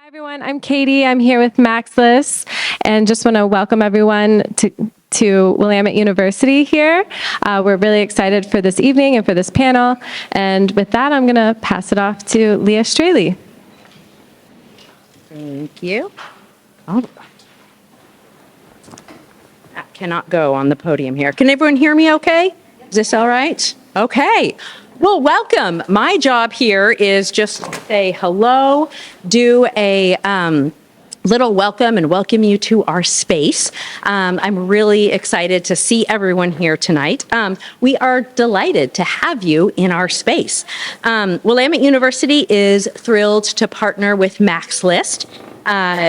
Everyone, I'm Katie. I'm here with Panelists, and just want to welcome everyone to Willamette University here. We're really excited for this evening and for this panel. And with that, I'm going to pass it off to Leah Straley. Thank you. Oh. That cannot go on the podium here. Can everyone hear me okay? Is this all right? Okay. Well, welcome. My job here is just to say hello, do a little welcome and welcome you to our space. I'm really excited to see everyone here tonight. We are delighted to have you in our space. Willamette University is thrilled to partner with Panelists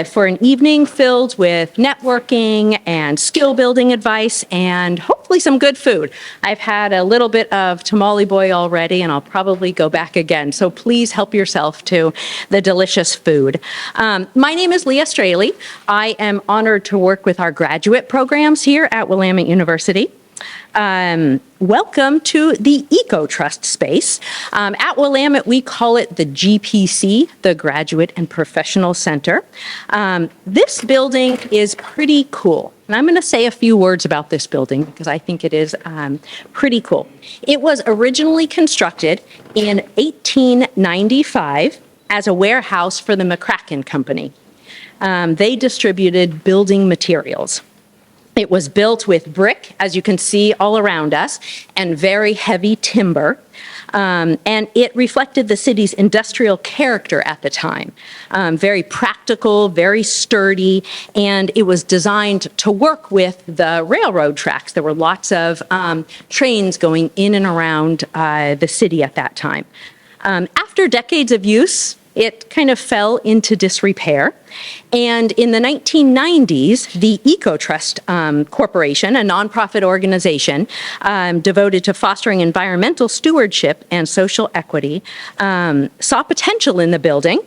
for an evening filled with networking and skill building advice and hopefully some good food. I've had a little bit of tamale boy already and I'll probably go back again. So please help yourself to the delicious food. My name is Leah Straley. I am honored to work with our graduate programs here at Willamette University. Welcome to the EcoTrust space. At Willamette, we call it the GPC, the Graduate and Professional Center. This building is pretty cool. And I'm going to say a few words about this building because I think it is pretty cool. It was originally constructed in 1895 as a warehouse for the McCracken Company. They distributed building materials. It was built with brick, as you can see all around us, and very heavy timber. And it reflected the city's industrial character at the time. Very practical, very sturdy, and it was designed to work with the railroad tracks. There were lots of trains going in and around the city at that time. After decades of use, it kind of fell into disrepair. And in the 1990s, the EcoTrust Corporation, a nonprofit organization devoted to fostering environmental stewardship and social equity, saw potential in the building.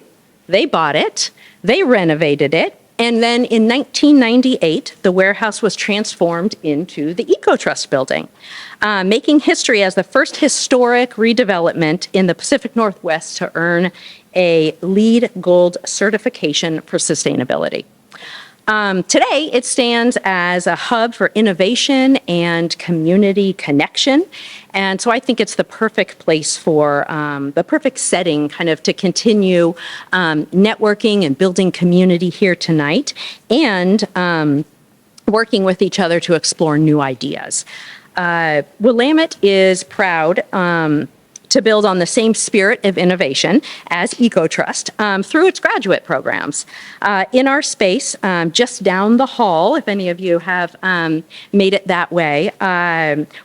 They bought it, they renovated it, and then in 1998, the warehouse was transformed into the EcoTrust building, making history as the first historic redevelopment in the Pacific Northwest to earn a LEED Gold certification for sustainability. Today, it stands as a hub for innovation and community connection. And so I think it's the perfect place for, the perfect setting kind of to continue networking and building community here tonight and working with each other to explore new ideas. Willamette is proud to build on the same spirit of innovation as EcoTrust through its graduate programs. In our space, just down the hall, if any of you have made it that way,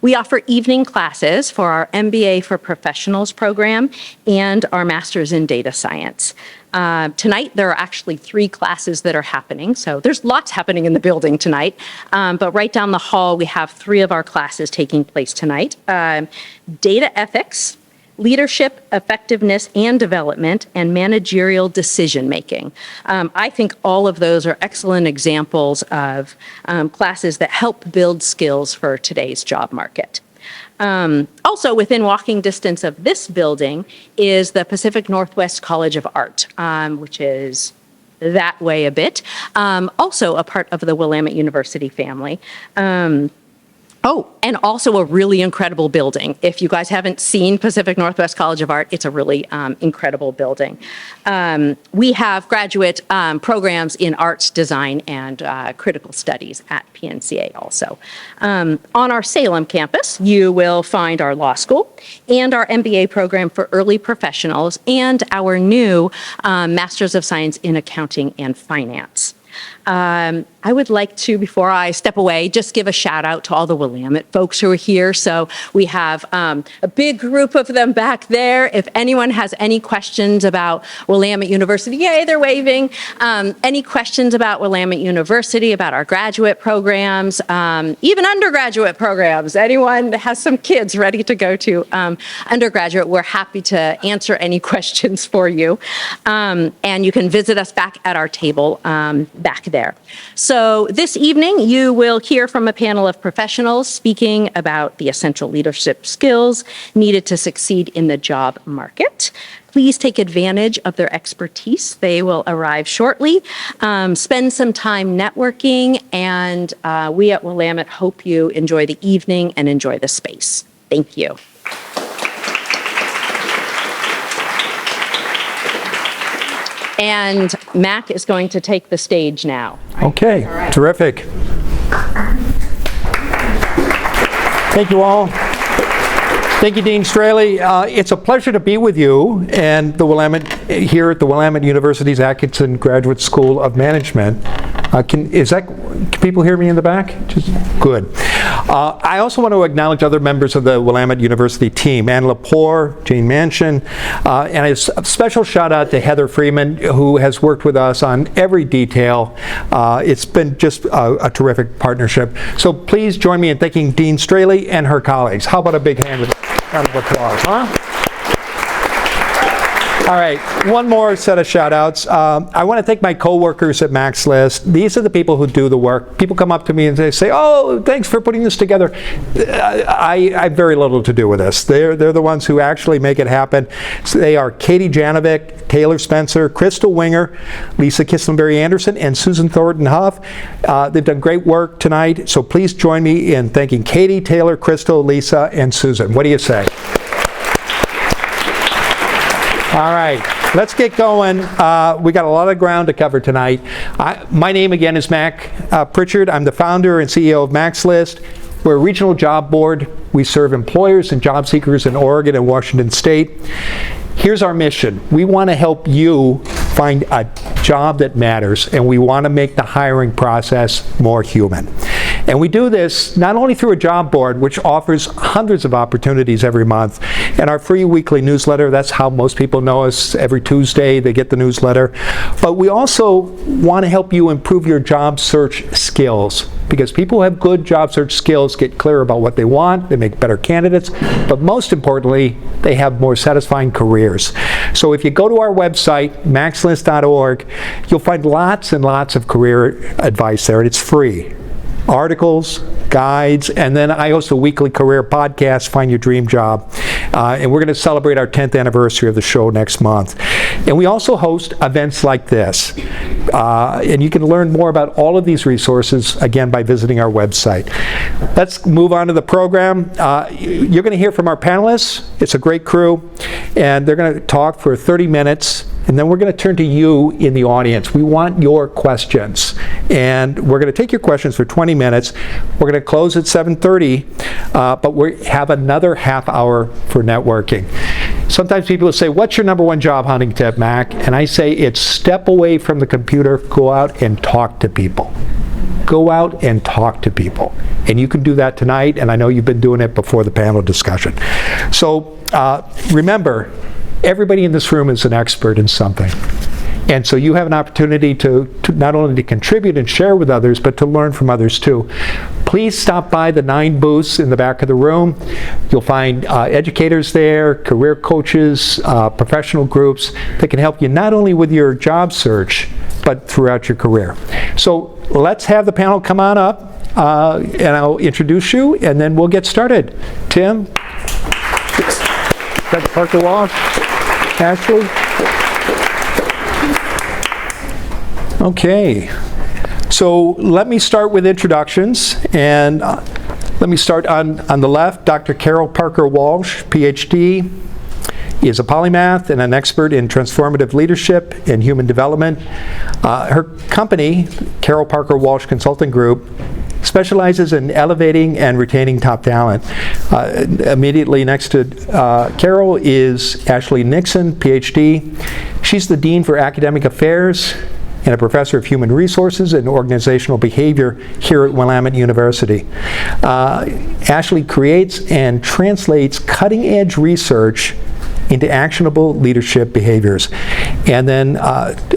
we offer evening classes for our MBA for Professionals program and our Master's in Data Science. Tonight, there are actually 3 classes that are happening, so there's lots happening in the building tonight, but right down the hall, we have 3 of our classes taking place tonight. Data Ethics, Leadership, Effectiveness and Development, and Managerial Decision-Making. I think all of those are excellent examples of classes that help build skills for today's job market. Also, within walking distance of this building is the Pacific Northwest College of Art, which is that way a bit, also a part of the Willamette University family. Oh, and also a really incredible building. If you guys haven't seen Pacific Northwest College of Art, it's a really incredible building. We have graduate programs in arts, design, and critical studies at PNCA also. On our Salem campus, you will find our law school and our MBA program for early professionals and our new Masters of Science in Accounting and Finance. I would like to, before I step away, just give a shout out to all the Willamette folks who are here. So we have a big group of them back there. If anyone has any questions about Willamette University, yay, they're waving. Any questions about Willamette University, about our graduate programs, even undergraduate programs, anyone that has some kids ready to go to undergraduate, we're happy to answer any questions for you. And you can visit us back at our table back there. So this evening, you will hear from a panel of professionals speaking about the essential leadership skills needed to succeed in the job market. Please take advantage of their expertise. They will arrive shortly. Spend some time networking, and we at Willamette hope you enjoy the evening and enjoy the space. Thank you. And Mac is going to take the stage now. Okay, terrific. Thank you all. Thank you, Dean Straley. It's a pleasure to be with you and the Willamette here at the Willamette University's Atkinson Graduate School of Management. Can people hear me in the back? Good. I also want to acknowledge other members of the Willamette University team, Ann Lepore, Jane Manchin, and a special shout out to Heather Freeman, who has worked with us on every detail. It's been just a terrific partnership. So please join me in thanking Dean Straley and her colleagues. How about a big round of applause, huh? All right, one more set of shout outs. I want to thank my coworkers at Max List. These are the people who do the work. People come up to me and they say, oh, thanks for putting this together. I have very little to do with this. They're the ones who actually make it happen. So they are Katie Janovic, Taylor Spencer, Crystal Winger, Lisa Kislenberry Anderson, and Susan Thornton Huff. They've done great work tonight, so please join me in thanking Katie, Taylor, Crystal, Lisa, and Susan. What do you say? All right, let's get going. We got a lot of ground to cover tonight. My name again is Mac Pritchard. I'm the founder and CEO of Max List. We're a regional job board. We serve employers and job seekers in Oregon and Washington State. Here's our mission. We want to help you find a job that matters, and we want to make the hiring process more human. And we do this not only through a job board, which offers hundreds of opportunities every month, and our free weekly newsletter. That's how most people know us. Every Tuesday they get the newsletter. But we also want to help you improve your job search skills, because people who have good job search skills get clear about what they want, they make better candidates, but most importantly, they have more satisfying careers. So if you go to our website, maxlist.org, you'll find lots and lots of career advice there, and it's free. Articles, guides, and then I host a weekly career podcast, Find Your Dream Job. And we're going to celebrate our 10th anniversary of the show next month. And we also host events like this. And you can learn more about all of these resources, again, by visiting our website. Let's move on to the program. You're going to hear from our panelists. It's a great crew. And they're going to talk for 30 minutes. And then we're going to turn to you in the audience. We want your questions. And we're going to take your questions for 20 minutes. We're going to close at 7:30, but we have another half hour for networking. Sometimes people will say, what's your number one job hunting tip, Mac? And I say, it's step away from the computer, go out and talk to people. Go out and talk to people. And you can do that tonight, and I know you've been doing it before the panel discussion. So remember, everybody in this room is an expert in something. And so you have an opportunity to not only to contribute and share with others, but to learn from others too. Please stop by the 9 booths in the back of the room. You'll find educators there, career coaches, professional groups that can help you not only with your job search, but throughout your career. So let's have the panel come on up, and I'll introduce you, and then we'll get started. Tim, Dr. Parker Walsh, Ashley. Okay, so let me start with introductions, and let me start on the left. Dr. Carol Parker Walsh, Ph.D., is a polymath and an expert in transformative leadership and human development. Her company, Carol Parker Walsh Consulting Group, specializes in elevating and retaining top talent. Immediately next to Carol is Ashley Nixon, Ph.D. She's the Dean for Academic Affairs and a professor of human resources and organizational behavior here at Willamette University. Ashley creates and translates cutting-edge research into actionable leadership behaviors. And then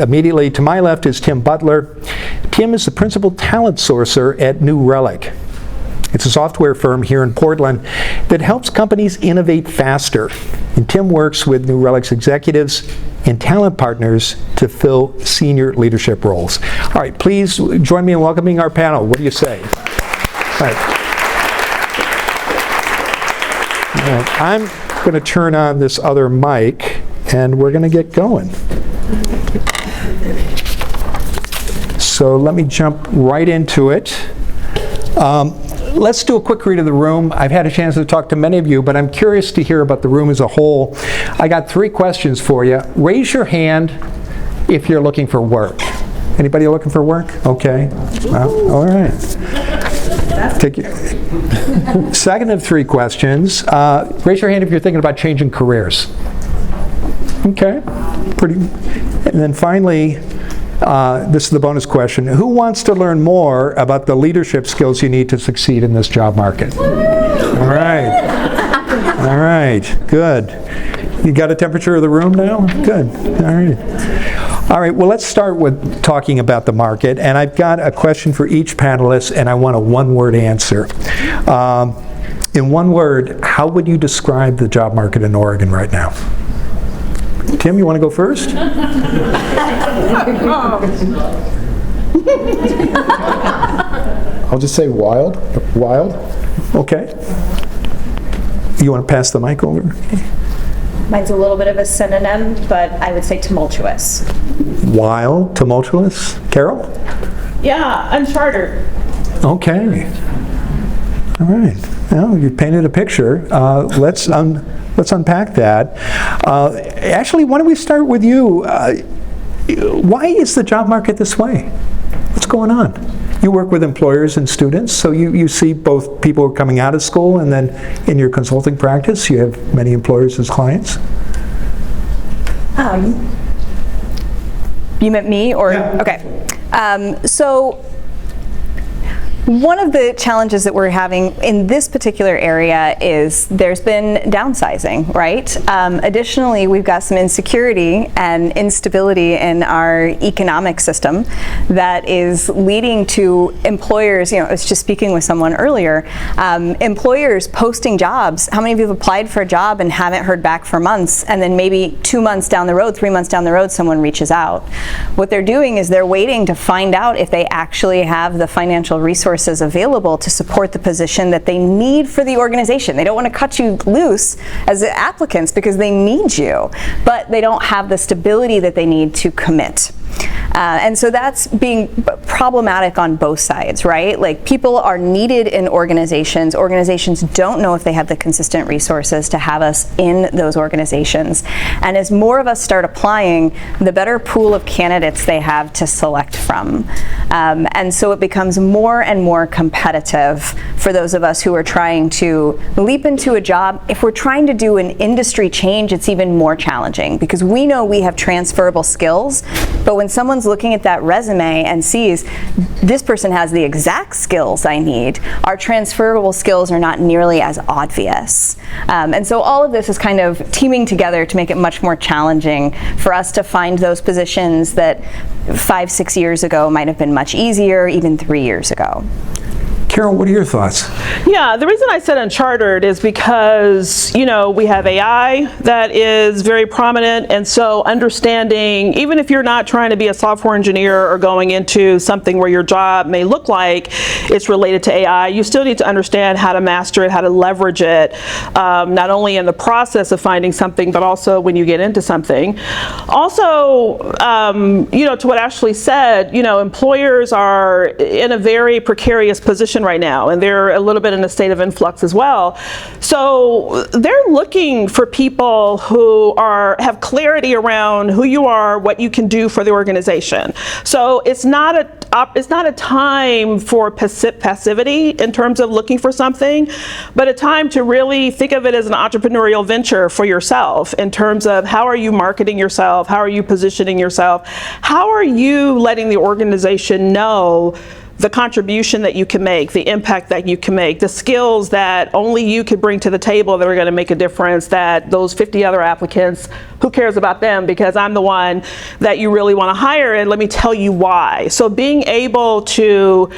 immediately to my left is Tim Butler. Tim is the principal talent sourcer at New Relic. It's a software firm here in Portland that helps companies innovate faster. And Tim works with New Relic's executives and talent partners to fill senior leadership roles. All right, please join me in welcoming our panel. What do you say? All right. I'm going to turn on this other mic, and we're going to get going. So let me jump right into it. Let's do a quick read of the room. I've had a chance to talk to many of you, but I'm curious to hear about the room as a whole. I got 3 questions for you. Raise your hand if you're looking for work. Anybody looking for work? Okay. Well, all right. Take your second of 3 questions. Raise your hand if you're thinking about changing careers. Okay. Pretty. And then finally, this is the bonus question. Who wants to learn more about the leadership skills you need to succeed in this job market? All right. All right. Good. You got a temperature of the room now? Good. All right. All right. Well, let's start with talking about the market. And I've got a question for each panelist, and I want a one-word answer. In one word, how would you describe the job market in Oregon right now? Tim, you want to go first? I'll just say wild. Wild. Okay. You want to pass the mic over? Mine's a little bit of a synonym, but I would say tumultuous. Wild, tumultuous. Carol? Yeah, uncharted. Okay. All right. Well, you painted a picture. Let's unpack that. Actually, why don't we start with you? Why is the job market this way? What's going on? You work with employers and students, so you see both people who are coming out of school, and then in your consulting practice, you have many employers as clients. You meant me, or? Yeah. Okay. So one of the challenges that we're having in this particular area is there's been downsizing, right? Additionally, we've got some insecurity and instability in our economic system that is leading to employers, I was just speaking with someone earlier, employers posting jobs. How many of you have applied for a job and haven't heard back for months, and then maybe 2 months down the road, 3 months down the road, someone reaches out? What they're doing is they're waiting to find out if they actually have the financial resources available to support the position that they need for the organization. They don't want to cut you loose as applicants because they need you, but they don't have the stability that they need to commit. And so that's being problematic on both sides, right? Like, people are needed in organizations. Organizations don't know if they have the consistent resources to have us in those organizations. And as more of us start applying, the better pool of candidates they have to select from. And so it becomes more and more competitive for those of us who are trying to leap into a job. If we're trying to do an industry change, it's even more challenging because we know we have transferable skills, but when someone's looking at that resume and sees this person has the exact skills I need, our transferable skills are not nearly as obvious. And so all of this is kind of teaming together to make it much more challenging for us to find those positions that 5-6 years ago might have been much easier, even 3 years ago. Carol, what are your thoughts? Yeah, the reason I said uncharted is because, we have AI that is very prominent, and so understanding, even if you're not trying to be a software engineer or going into something where your job may look like it's related to AI, you still need to understand how to master it, how to leverage it, not only in the process of finding something, but also when you get into something. Also, to what Ashley said, employers are in a very precarious position right now, and they're a little bit in a state of influx as well. So they're looking for people who have clarity around who you are, what you can do for the organization. So it's not a time for passivity in terms of looking for something, but a time to really think of it as an entrepreneurial venture for yourself in terms of how are you marketing yourself, how are you positioning yourself, how are you letting the organization know the contribution that you can make, the impact that you can make, the skills that only you could bring to the table that are going to make a difference, that those 50 other applicants, who cares about them, because I'm the one that you really want to hire, and let me tell you why. So being able to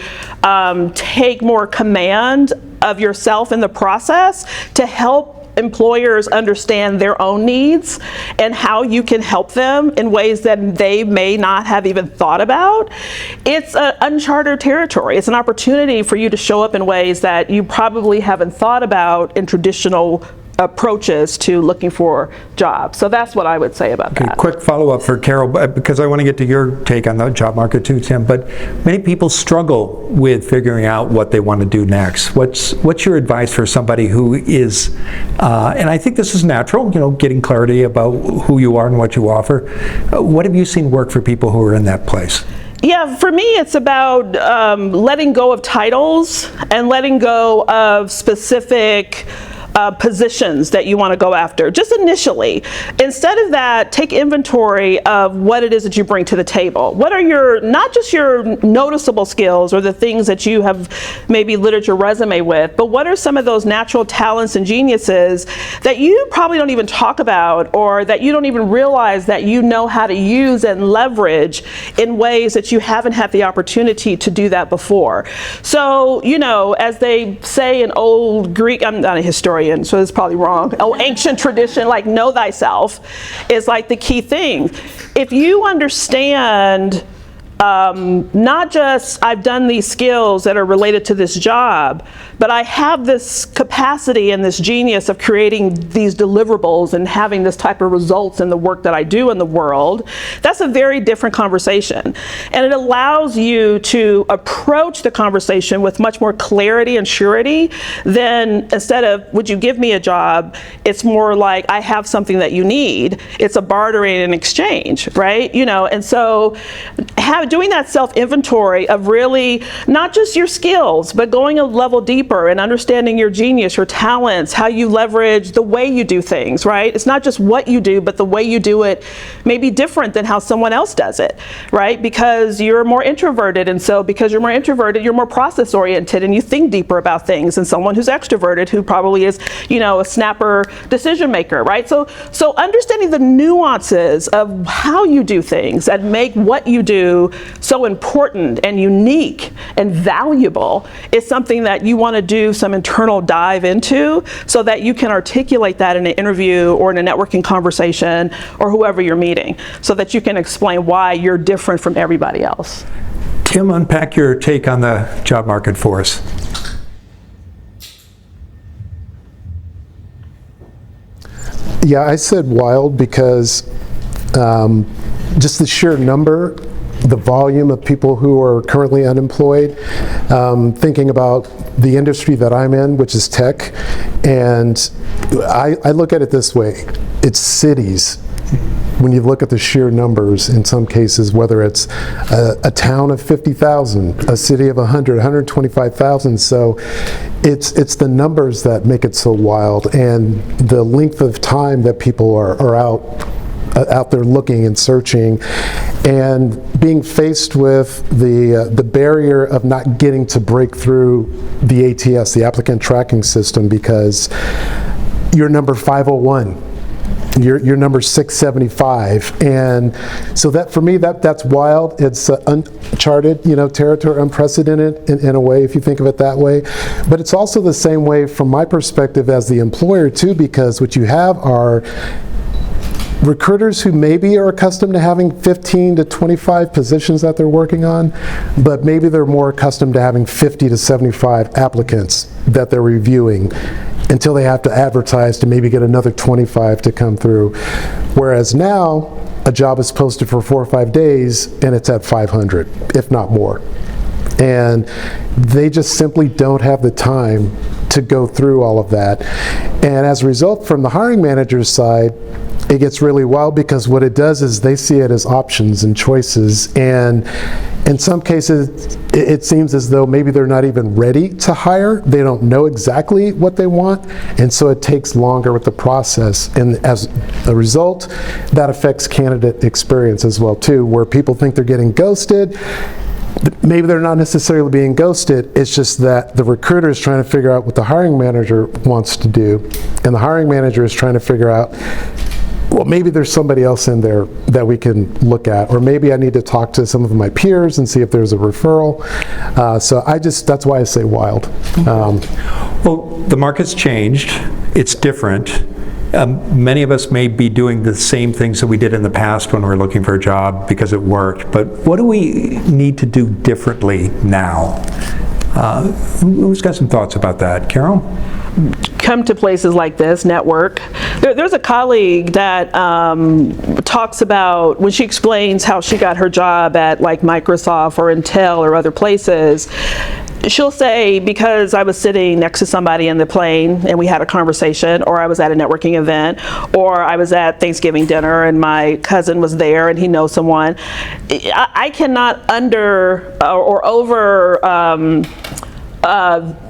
take more command of yourself in the process to help employers understand their own needs and how you can help them in ways that they may not have even thought about. It's an uncharted territory. It's an opportunity for you to show up in ways that you probably haven't thought about in traditional approaches to looking for jobs. So that's what I would say about that. Quick follow-up for Carol, because I want to get to your take on the job market too, Tim, but many people struggle with figuring out what they want to do next. What's your advice for somebody who is, and I think this is natural, getting clarity about who you are and what you offer. What have you seen work for people who are in that place? Yeah, for me, it's about letting go of titles and letting go of specific positions that you want to go after. Just initially, instead of that, take inventory of what it is that you bring to the table. What are your, not just your noticeable skills or the things that you have maybe littered your resume with, but what are some of those natural talents and geniuses that you probably don't even talk about, or that you don't even realize that you know how to use and leverage in ways that you haven't had the opportunity to do that before. So, as they say in old Greek, I'm not a historian, so it's probably wrong. Ancient tradition, like know thyself, is like the key thing. If you understand not just I've done these skills that are related to this job, but I have this capacity and this genius of creating these deliverables and having this type of results in the work that I do in the world, that's a very different conversation. And it allows you to approach the conversation with much more clarity and surety than instead of, would you give me a job? It's more like, I have something that you need. It's a bartering and exchange, right? And so doing that self-inventory of really not just your skills, but going a level deeper and understanding your genius, your talents, how you leverage the way you do things, right? It's not just what you do, but the way you do it may be different than how someone else does it, right? Because you're more introverted, and so because you're more introverted, you're more process-oriented and you think deeper about things than someone who's extroverted, who probably is, a snapper decision maker, right? So understanding the nuances of how you do things that make what you do so important and unique and valuable is something that you want to do some internal dive into so that you can articulate that in an interview or in a networking conversation or whoever you're meeting, so that you can explain why you're different from everybody else. Tim, unpack your take on the job market for us. Yeah, I said wild because just the sheer number, the volume of people who are currently unemployed, thinking about the industry that I'm in, which is tech, and I look at it this way. It's cities. When you look at the sheer numbers, in some cases, whether it's a town of 50,000, a city of 100, 125,000, so it's the numbers that make it so wild, and the length of time that people are out there looking and searching, and being faced with the barrier of not getting to break through the ATS, the applicant tracking system, because you're number 501. You're number 675, and so that for me that's wild. It's uncharted, territory, unprecedented in a way, if you think of it that way. But it's also the same way from my perspective as the employer too, because what you have are recruiters who maybe are accustomed to having 15 to 25 positions that they're working on, but maybe they're more accustomed to having 50 to 75 applicants that they're reviewing until they have to advertise to maybe get another 25 to come through. Whereas now, a job is posted for 4 or 5 days and it's at 500, if not more. And they just simply don't have the time to go through all of that. And as a result, from the hiring manager's side, it gets really wild, because what it does is they see it as options and choices, and in some cases it seems as though maybe they're not even ready to hire. They don't know exactly what they want, and so it takes longer with the process, and as a result that affects candidate experience as well too, where people think they're getting ghosted. maybe they're not necessarily being ghosted, it's just that the recruiter is trying to figure out what the hiring manager wants to do, and the hiring manager is trying to figure out, well, maybe there's somebody else in there that we can look at, or maybe I need to talk to some of my peers and see if there's a referral. So that's why I say wild. Well, the market's changed. It's different. Many of us may be doing the same things that we did in the past when we were looking for a job because it worked, but what do we need to do differently now? Who's got some thoughts about that? Carol? Come to places like this, network. There's a colleague that talks about, when she explains how she got her job at like Microsoft or Intel or other places, she'll say, because I was sitting next to somebody in the plane and we had a conversation, or I was at a networking event, or I was at Thanksgiving dinner and my cousin was there and he knows someone. I cannot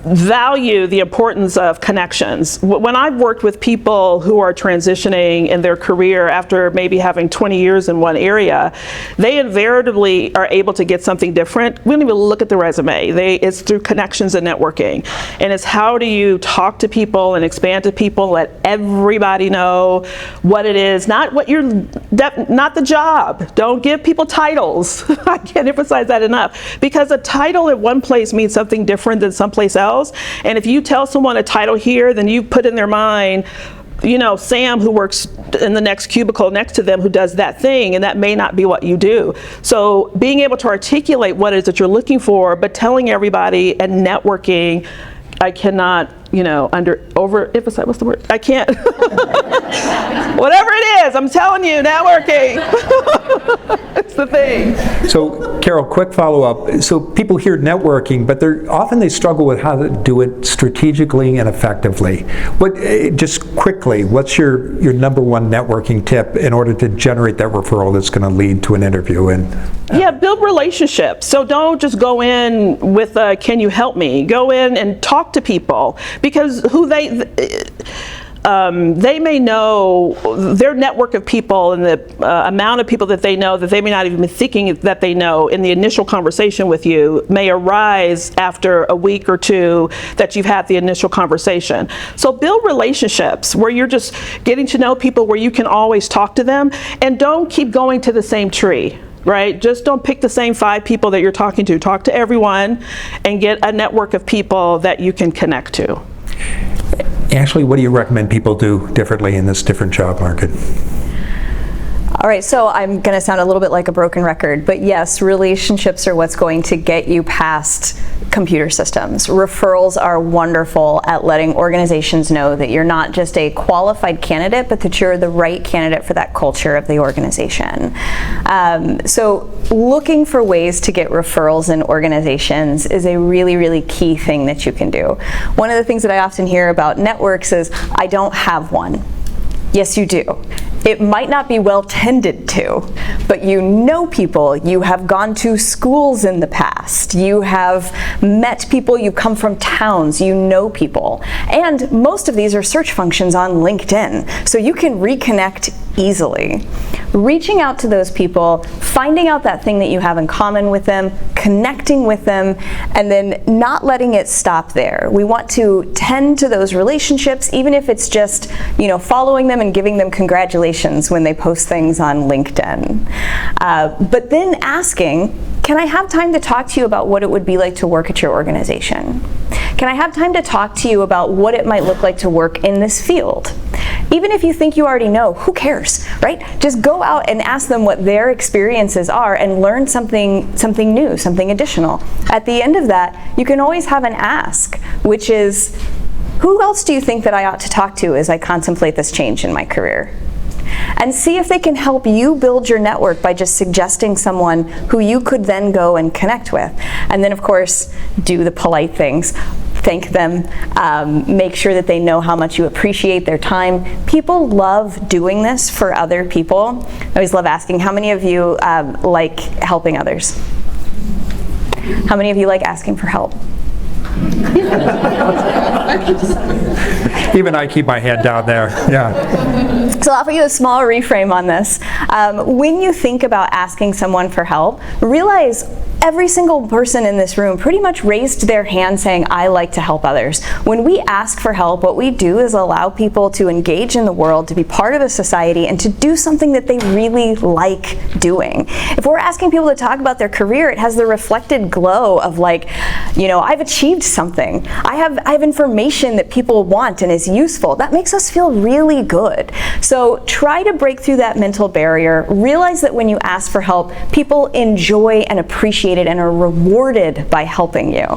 value the importance of connections. When I've worked with people who are transitioning in their career after maybe having 20 years in one area, they invariably are able to get something different. We don't even look at the resume. It's through connections and networking. And it's how do you talk to people and expand to people, let everybody know what it is, not the job. Don't give people titles. I can't emphasize that enough, because a title at one place means something different than someplace else. And if you tell someone a title here, then you put in their mind, Sam, who works in the next cubicle next to them, who does that thing, and that may not be what you do. So being able to articulate what it is that you're looking for, but telling everybody and networking, I cannot, overemphasize, what's the word? I can't. Whatever it is, I'm telling you, networking. It's the thing. So, Carol, quick follow-up. So people hear networking, but they struggle with how to do it strategically and effectively. Just quickly, what's your number one networking tip in order to generate that referral that's going to lead to an interview? Yeah, build relationships. So don't just go in with can you help me? Go in and talk to people, because they may know their network of people and the amount of people that they know that they may not even be thinking that they know in the initial conversation with you may arise after a week or two that you've had the initial conversation. So build relationships where you're just getting to know people, where you can always talk to them, and don't keep going to the same tree. Right? Just don't pick the same 5 people that you're talking to. Talk to everyone and get a network of people that you can connect to. Ashley, what do you recommend people do differently in this different job market? All right, so I'm going to sound a little bit like a broken record, but yes, relationships are what's going to get you past computer systems. Referrals are wonderful at letting organizations know that you're not just a qualified candidate, but that you're the right candidate for that culture of the organization. So looking for ways to get referrals in organizations is a really, really key thing that you can do. One of the things that I often hear about networks is, I don't have one. Yes, you do. It might not be well tended to, but you know people, you have gone to schools in the past, you have met people, you come from towns, you know people. And most of these are search functions on LinkedIn, so you can reconnect easily. Reaching out to those people, finding out that thing that you have in common with them, connecting with them, and then not letting it stop there. We want to tend to those relationships, even if it's just, following them and giving them congratulations when they post things on LinkedIn. But then asking, can I have time to talk to you about what it would be like to work at your organization? Can I have time to talk to you about what it might look like to work in this field? Even if you think you already know, who cares, right? Just go out and ask them what their experiences are and learn something new, something additional. At the end of that, you can always have an ask, which is, who else do you think that I ought to talk to as I contemplate this change in my career? And see if they can help you build your network by just suggesting someone who you could then go and connect with. And then, of course, do the polite things. Thank them, make sure that they know how much you appreciate their time. People love doing this for other people. I always love asking, how many of you like helping others? How many of you like asking for help? Even I keep my head down there, yeah. So I'll offer you a small reframe on this. When you think about asking someone for help, realize every single person in this room pretty much raised their hand saying, I like to help others. When we ask for help, what we do is allow people to engage in the world, to be part of a society, and to do something that they really like doing. If we're asking people to talk about their career, it has the reflected glow of like, you know, I've achieved something. I have information that people want and is useful. That makes us feel really good. So try to break through that mental barrier. Realize that when you ask for help, people enjoy and appreciate it and are rewarded by helping you.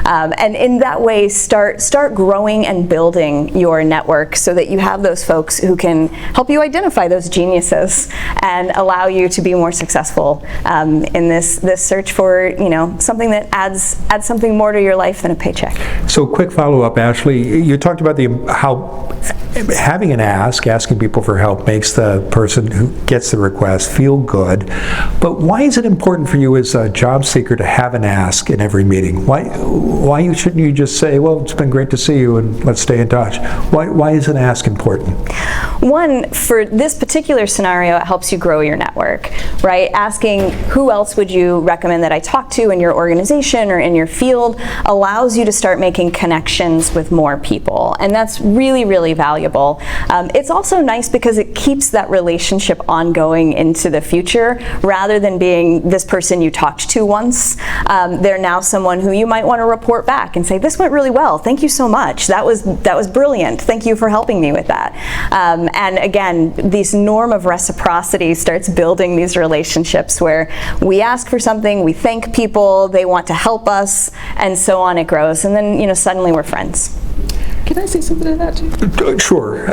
And in that way, start growing and building your network so that you have those folks who can help you identify those geniuses and allow you to be more successful in this search for, you know, something that adds something more to your life than a paycheck. So quick follow-up, Ashley. You talked about how having an asking people for help makes the person who gets the request feel good. But why is it important for you as a job seeker to have an ask in every meeting? Why shouldn't you just say, well, it's been great to see you and let's stay in touch? Why is an ask important? One, for this particular scenario, it helps you grow your network, right? Asking who else would you recommend that I talk to in your organization or in your field allows you to start making connections with more people. And that's really, really valuable. It's also nice because it keeps that relationship ongoing into the future rather than being this person you talked to once. They're now someone who you might want to report back and say, this went really well. Thank you so much. That was brilliant. Thank you for helping me with that. And again, this norm of reciprocity starts building these relationships where we ask for something, we thank people, they want to help us, and so on it grows. And then, you know, suddenly we're friends. Can I say something to that too? Sure.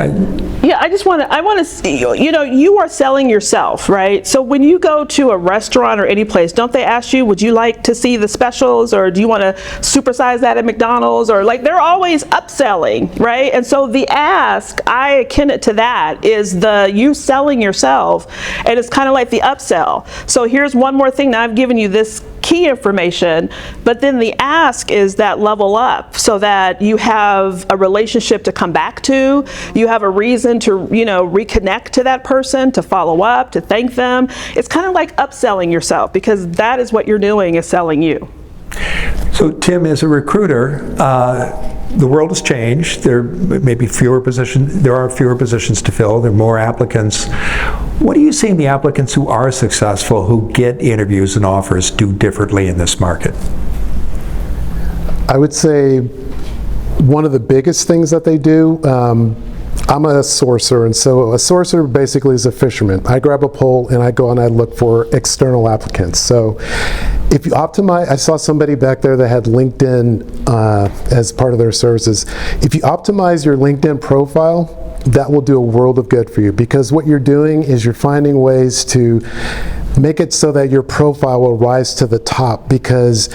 Yeah, I want to see, you know, you are selling yourself, right? So when you go to a restaurant or any place, don't they ask you, would you like to see the specials, or do you want to supersize that at McDonald's, or like they're always upselling, right? And so the ask, I akin it to that, is you selling yourself, and it's kind of like the upsell. So here's one more thing. Now I've given you this key information, but then the ask is that level up so that you have a relationship to come back to, you have a reason to, you know, reconnect to that person, to follow up, to thank them. It's kind of like upselling yourself, because that is what you're doing, is selling you. So Tim, as a recruiter, the world has changed. There may be fewer positions. There are fewer positions to fill. There are more applicants. What do you see in the applicants who are successful, who get interviews and offers, do differently in this market? I would say one of the biggest things that they do, I'm a sourcer, and so a sourcer basically is a fisherman. I grab a pole and I go and I look for external applicants. So if you optimize, I saw somebody back there that had LinkedIn as part of their services. If you optimize your LinkedIn profile, that will do a world of good for you, because what you're doing is you're finding ways to make it so that your profile will rise to the top. Because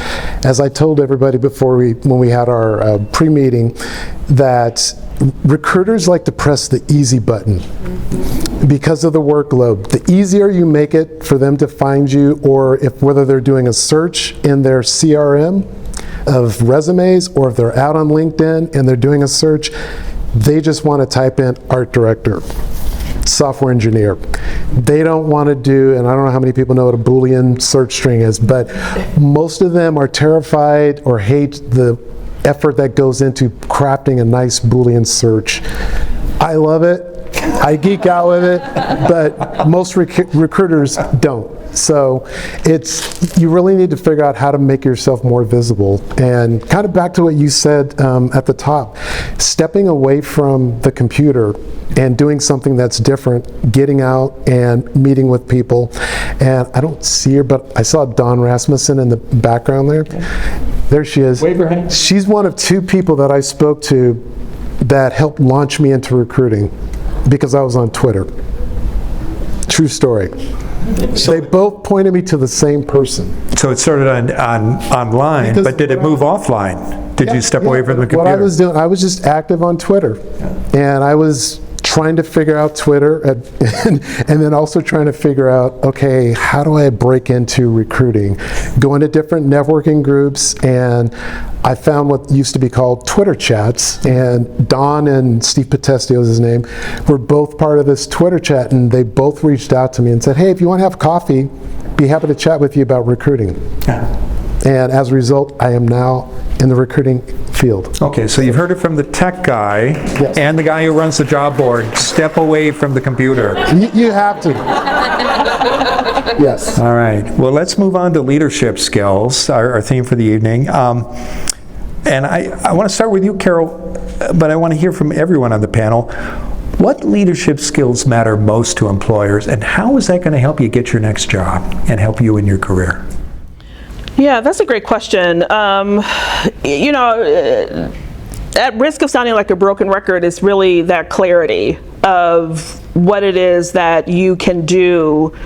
as I told everybody before when we had our pre-meeting, that recruiters like to press the easy button because of the workload. The easier you make it for them to find you, or whether they're doing a search in their CRM of resumes, or if they're out on LinkedIn and they're doing a search, they just want to type in art director, software engineer. They don't want to do, and I don't know how many people know what a Boolean search string is, but most of them are terrified or hate the effort that goes into crafting a nice Boolean search. I love it. I geek out with it, but most recruiters don't. So you really need to figure out how to make yourself more visible. And kind of back to what you said at the top, stepping away from the computer and doing something that's different, getting out and meeting with people. And I don't see her, but I saw Dawn Rasmussen in the background there. There she is. Wave her hand. She's one of two people that I spoke to that helped launch me into recruiting, because I was on Twitter. True story. They both pointed me to the same person. So it started online, Because but did it move offline? Did you step away from the computer? What I was doing, I was just active on Twitter, and I was trying to figure out Twitter, and then also trying to figure out, okay, how do I break into recruiting? Going to different networking groups, and I found what used to be called Twitter chats, and Don and Steve Potestio is his name, were both part of this Twitter chat, and they both reached out to me and said, hey, if you want to have coffee, be happy to chat with you about recruiting. And as a result, I am now in the recruiting field. Okay, so you've heard it from the tech guy Yes. and the guy who runs the job board. Step away from the computer. You have to. Yes. All right. Well, let's move on to leadership skills, our theme for the evening. And I want to start with you, Carol, but I want to hear from everyone on the panel. What leadership skills matter most to employers, and how is that going to help you get your next job and help you in your career? Yeah, that's a great question. You know, at risk of sounding like a broken record, is really that clarity of what it is that you can do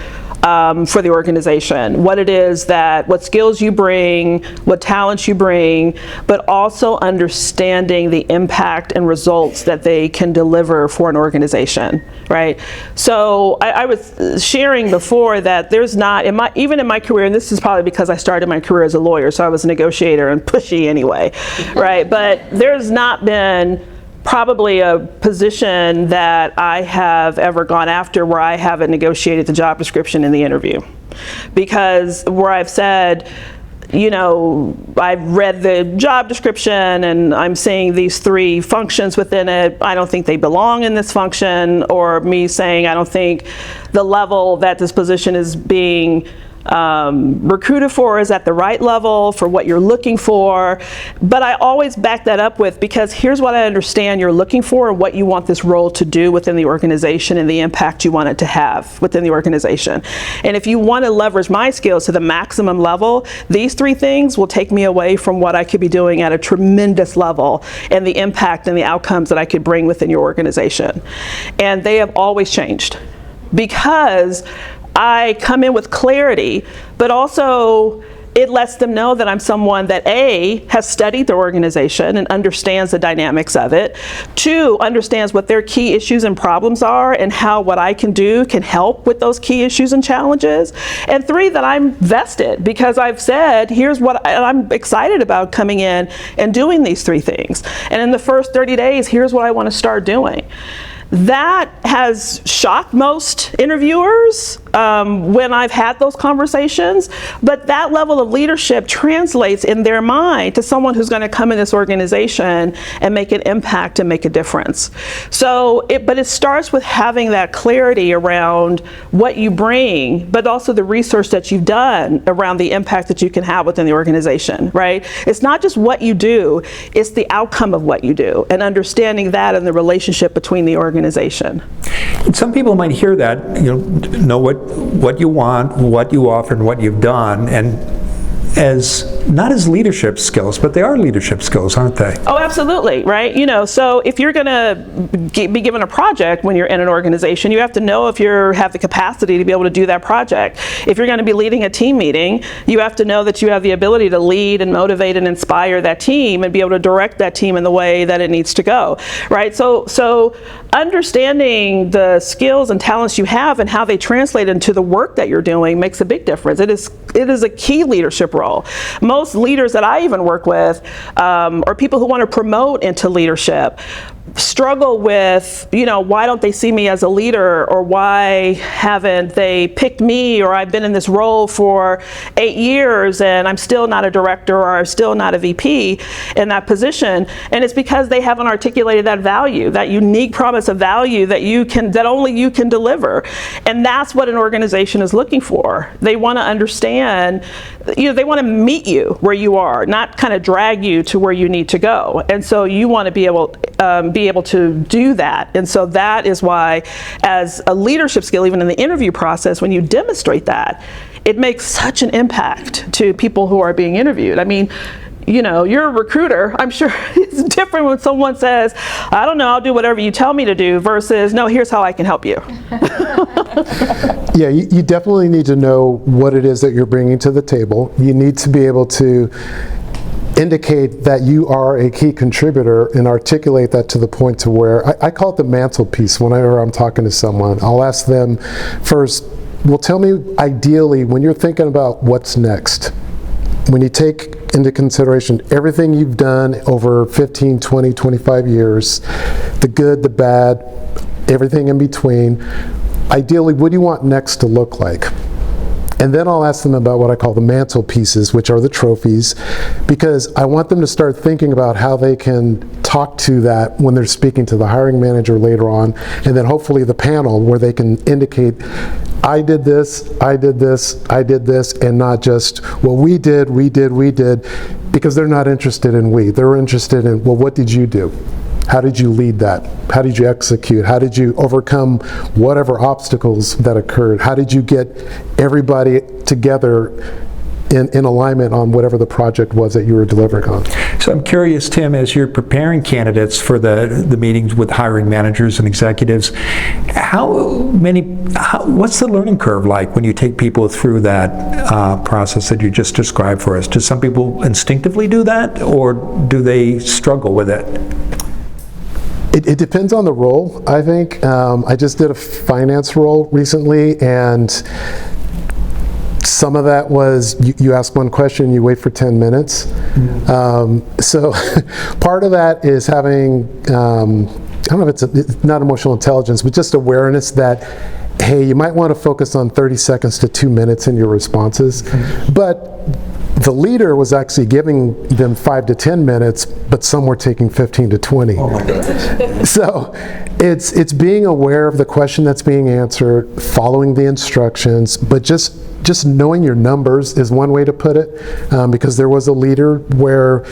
for the organization, what skills you bring, what talents you bring, but also understanding the impact and results that they can deliver for an organization, right? So I was sharing before that there's not, even in my career, and this is probably because I started my career as a lawyer, so I was a negotiator and pushy anyway, right? But there's not been probably a position that I have ever gone after where I haven't negotiated the job description in the interview. Because where I've said, you know, I've read the job description and I'm seeing these 3 functions within it, I don't think they belong in this function, or me saying I don't think the level that this position is being recruited for is at the right level for what you're looking for. But I always back that up with, because here's what I understand you're looking for and what you want this role to do within the organization and the impact you want it to have within the organization. And if you want to leverage my skills to the maximum level, these 3 things will take me away from what I could be doing at a tremendous level and the impact and the outcomes that I could bring within your organization. And they have always changed, because I come in with clarity, but also it lets them know that I'm someone that A, has studied their organization and understands the dynamics of it, 2, understands what their key issues and problems are and how what I can do can help with those key issues and challenges, and 3, that I'm vested, because I've said, here's what I'm excited about coming in and doing these 3 things. And in the first 30 days, here's what I want to start doing. That has shocked most interviewers when I've had those conversations, but that level of leadership translates in their mind to someone who's going to come in this organization and make an impact and make a difference. So, but it starts with having that clarity around what you bring, but also the research that you've done around the impact that you can have within the organization, right? It's not just what you do, it's the outcome of what you do, and understanding that and the relationship between the organization. Some people might hear that, you know what you want, what you offer, and what you've done, and as not as leadership skills, but they are leadership skills, aren't they? Oh, absolutely, right? You know, so if you're going to be given a project when you're in an organization, you have to know if you have the capacity to be able to do that project. If you're going to be leading a team meeting, you have to know that you have the ability to lead and motivate and inspire that team and be able to direct that team in the way that it needs to go, right? So understanding the skills and talents you have and how they translate into the work that you're doing makes a big difference. It is a key leadership role. Most leaders that I even work with, or people who want to promote into leadership, struggle with, you know, why don't they see me as a leader, or why haven't they picked me, or I've been in this role for 8 years and I'm still not a director, or I'm still not a VP in that position. And it's because they haven't articulated that value, that unique promise of value that only you can deliver. And that's what an organization is looking for. They want to understand, you know, they want to meet you where you are, not kind of drag you to where you need to go. And so you want to be able to do that. And so that is why, as a leadership skill, even in the interview process, when you demonstrate that, it makes such an impact to people who are being interviewed. I mean, you know, you're a recruiter. I'm sure it's different when someone says, I don't know, I'll do whatever you tell me to do, versus, no, here's how I can help you. Yeah, you definitely need to know what it is that you're bringing to the table. You need to be able to indicate that you are a key contributor and articulate that to the point to where, I call it the mantelpiece whenever I'm talking to someone. I'll ask them first, well, tell me ideally when you're thinking about what's next, when you take into consideration everything you've done over 15, 20, 25 years, the good, the bad, everything in between, ideally, what do you want next to look like? And then I'll ask them about what I call the mantelpieces, which are the trophies, because I want them to start thinking about how they can talk to that when they're speaking to the hiring manager later on, and then hopefully the panel where they can indicate, I did this, I did this, I did this, and not just, well, we did, because they're not interested in we. They're interested in, well, what did you do? How did you lead that? How did you execute? How did you overcome whatever obstacles that occurred? How did you get everybody together in alignment on whatever the project was that you were delivering on? So I'm curious, Tim, as you're preparing candidates for the meetings with hiring managers and executives, what's the learning curve like when you take people through that process that you just described for us? Do some people instinctively do that, or do they struggle with it? It depends on the role, I think. I just did a finance role recently, and some of that was you ask one question, you wait for 10 minutes. So part of that is having, I don't know if it's not emotional intelligence, but just awareness that, hey, you might want to focus on 30 seconds to 2 minutes in your responses. But the leader was actually giving them 5 to 10 minutes, but some were taking 15 to 20. Oh my goodness. So it's being aware of the question that's being answered, following the instructions, but just knowing your numbers is one way to put it, because there was a leader where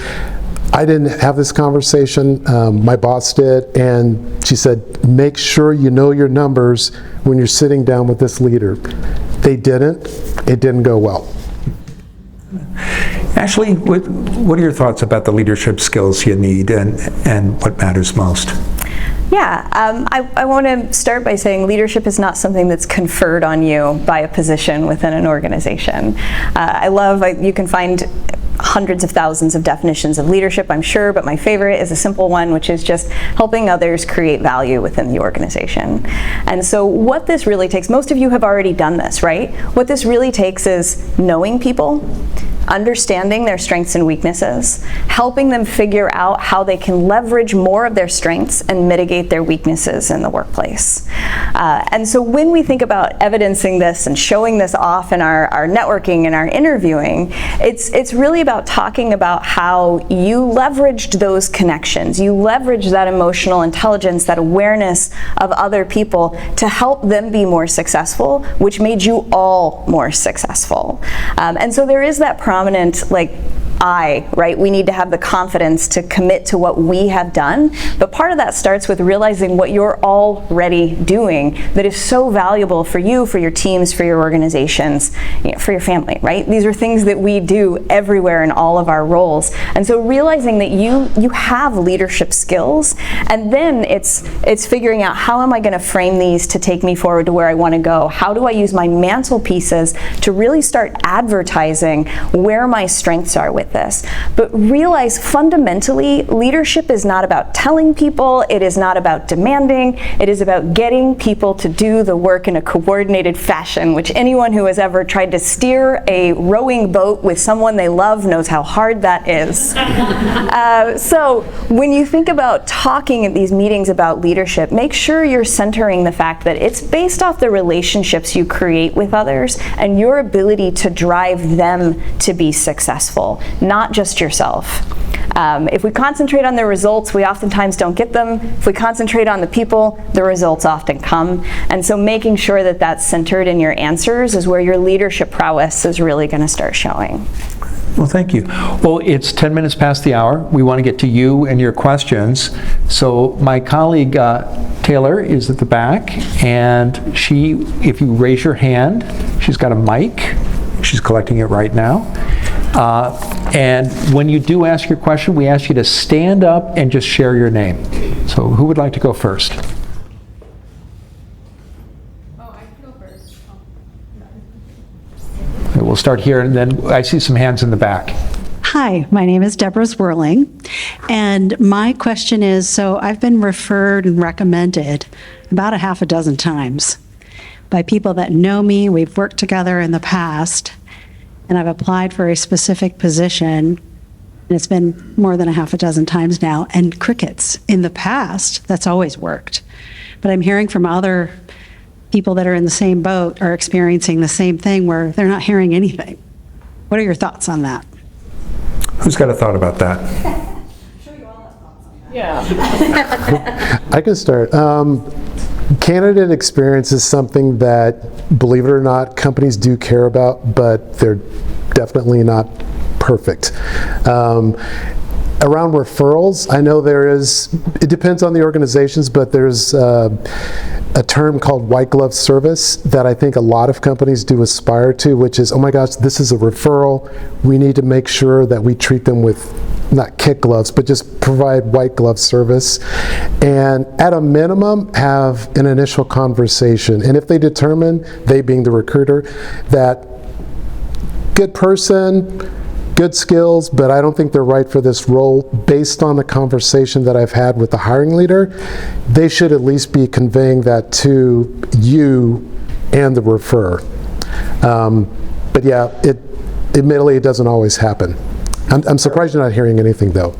I didn't have this conversation, my boss did, and she said, make sure you know your numbers when you're sitting down with this leader. They didn't. It didn't go well. Ashley, what are your thoughts about the leadership skills you need and what matters most? Yeah, I want to start by saying leadership is not something that's conferred on you by a position within an organization. You can find hundreds of thousands of definitions of leadership, I'm sure, but my favorite is a simple one, which is just helping others create value within the organization. And so what this really takes, most of you have already done this, right? What this really takes is knowing people, understanding their strengths and weaknesses, helping them figure out how they can leverage more of their strengths and mitigate their weaknesses in the workplace. And so when we think about evidencing this and showing this off in our networking and our interviewing, it's really about talking about how you leveraged those connections, you leveraged that emotional intelligence, that awareness of other people to help them be more successful, which made you all more successful. And so there is that prominent, right? We need to have the confidence to commit to what we have done. But part of that starts with realizing what you're already doing that is so valuable for you, for your teams, for your organizations, for your family, right? These are things that we do everywhere in all of our roles. And so realizing that you have leadership skills, and then it's figuring out, how am I going to frame these to take me forward to where I want to go? How do I use my mantelpieces to really start advertising where my strengths are with this? But realize fundamentally, leadership is not about telling people, it is not about demanding, it is about getting people to do the work in a coordinated fashion, which anyone who has ever tried to steer a rowing boat with someone they love knows how hard that is. So when you think about talking at these meetings about leadership, make sure you're centering the fact that it's based off the relationships you create with others and your ability to drive them to be successful, not just yourself. If we concentrate on the results, we oftentimes don't get them. If we concentrate on the people, the results often come. And so making sure that that's centered in your answers is where your leadership prowess is really going to start showing. Well, thank you. Well, it's 10 minutes past the hour. We want to get to you and your questions. So my colleague Taylor is at the back, and if you raise your hand, she's got a mic. She's collecting it right now. And when you do ask your question, we ask you to stand up and just share your name. So who would like to go first? I can go first. Okay, we'll start here, and then I see some hands in the back. Hi, my name is Deborah Swirling, and my question is, so I've been referred and recommended about a half a dozen times by people that know me, we've worked together in the past, and I've applied for a specific position, and it's been more than a half a dozen times now, and crickets. In the past, that's always worked. But I'm hearing from other people that are in the same boat are experiencing the same thing where they're not hearing anything. What are your thoughts on that? Who's got a thought about that? Yeah. I can start. Candidate experience is something that, believe it or not, companies do care about, but they're definitely not perfect. Around referrals, I know it depends on the organizations, but there's a term called white glove service that I think a lot of companies do aspire to, which is, oh my gosh, this is a referral. We need to make sure that we treat them with not kid gloves, but just provide white glove service. And at a minimum, have an initial conversation. And if they determine, they being the recruiter, that good person, good skills, but I don't think they're right for this role based on the conversation that I've had with the hiring leader, they should at least be conveying that to you and the referrer. But yeah, admittedly, it doesn't always happen. I'm surprised you're not hearing anything though.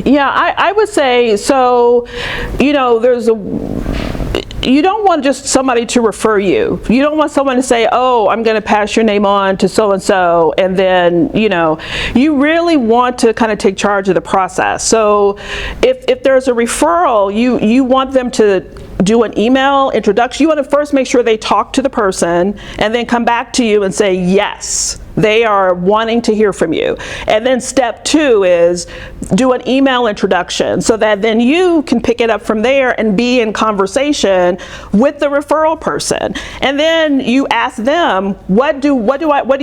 Yeah, I would say, so, you know, you don't want just somebody to refer you. You don't want someone to say, oh, I'm going to pass your name on to so-and-so, and then, you know, you really want to kind of take charge of the process. So if there's a referral, you want them to do an email introduction. You want to first make sure they talk to the person and then come back to you and say, yes, they are wanting to hear from you. And then step 2 is do an email introduction so that then you can pick it up from there and be in conversation with the referral person. And then you ask them, what do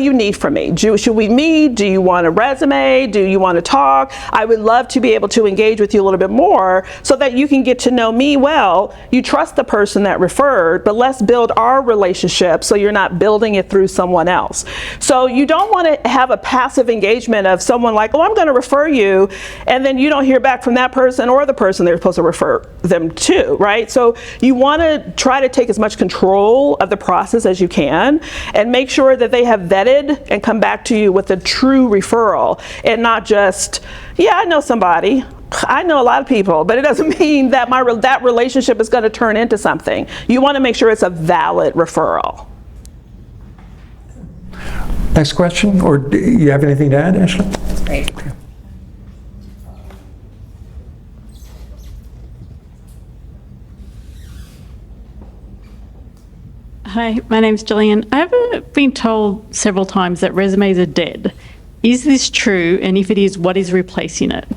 you need from me? Should we meet? Do you want a resume? Do you want to talk? I would love to be able to engage with you a little bit more so that you can get to know me well. You trust the person that referred, but let's build our relationship so you're not building it through someone else. So you don't want to have a passive engagement of someone like, oh, I'm going to refer you, and then you don't hear back from that person or the person they're supposed to refer them to, right? So you want to try to take as much control of the process as you can and make sure that they have vetted and come back to you with a true referral and not just, yeah, I know somebody. I know a lot of people, but it doesn't mean that that relationship is going to turn into something. You want to make sure it's a valid referral. Next question, or do you have anything to add, Ashley? That's great. Hi, my name's Jillian. I've been told several times that resumes are dead. Is this true? And if it is, what is replacing it?